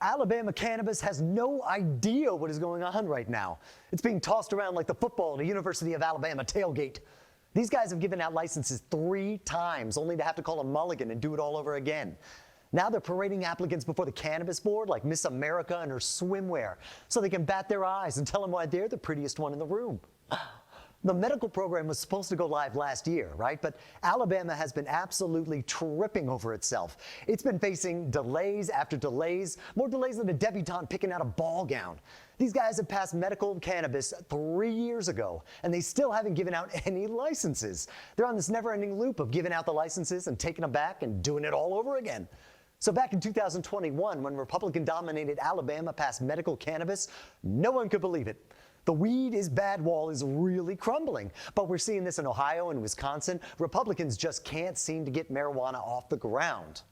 Alabama cannabis has no idea what is going on right now. It's being tossed around like the football at a University of Alabama tailgate. These guys have given out licenses 3 times, only to have to call a mulligan and do it all over again. Now they're parading applicants before the Cannabis Board like Miss America and her swimwear, so they can bat their eyes and tell them why they're the prettiest one in the room. The medical program was supposed to go live last year, right? But Alabama has been absolutely tripping over itself. It's been facing delays after delays, more delays than a debutante picking out a ball gown. These guys have passed medical cannabis 3 years ago, and they still haven't given out any licenses. They're on this never-ending loop of giving out the licenses and taking them back and doing it all over again. So back in 2021, when Republican-dominated Alabama passed medical cannabis, no one could believe it. The weed is bad wall is really crumbling. But we're seeing this in Ohio and Wisconsin. Republicans just can't seem to get marijuana off the ground.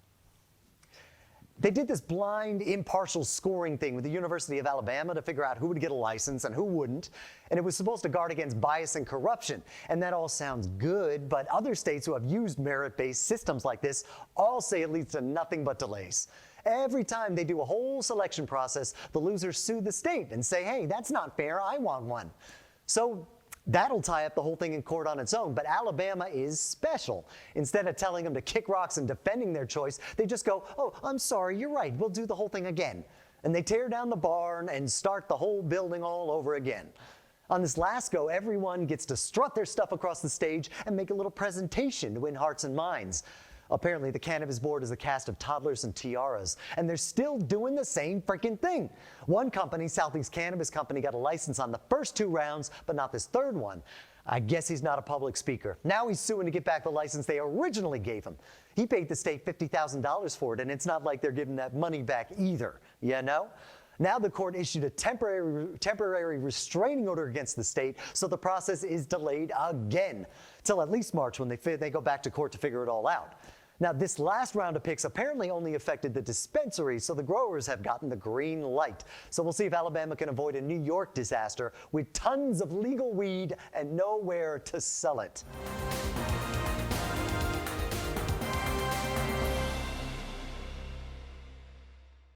They did this blind, impartial scoring thing with the University of Alabama to figure out who would get a license and who wouldn't. And it was supposed to guard against bias and corruption. And that all sounds good, but other states who have used merit-based systems like this all say it leads to nothing but delays. Every time they do a whole selection process, the losers sue the state and say, hey, that's not fair, I want one. So that'll tie up the whole thing in court on its own, but Alabama is special. Instead of telling them to kick rocks and defending their choice, they just go, oh, I'm sorry, you're right, we'll do the whole thing again. And they tear down the barn and start the whole building all over again. On this last go, everyone gets to strut their stuff across the stage and make a little presentation to win hearts and minds. Apparently, the Cannabis Board is a cast of toddlers and tiaras, and they're still doing the same freaking thing. One company, Southeast Cannabis Company, got a license on the first 2 rounds, but not this third one. I guess he's not a public speaker. Now he's suing to get back the license they originally gave him. He paid the state $50,000 for it, and it's not like they're giving that money back either, you know? Now the court issued a temporary restraining order against the state, so the process is delayed again, till at least March when they go back to court to figure it all out. Now, this last round of picks apparently only affected the dispensaries, so the growers have gotten the green light. So we'll see if Alabama can avoid a New York disaster with tons of legal weed and nowhere to sell it.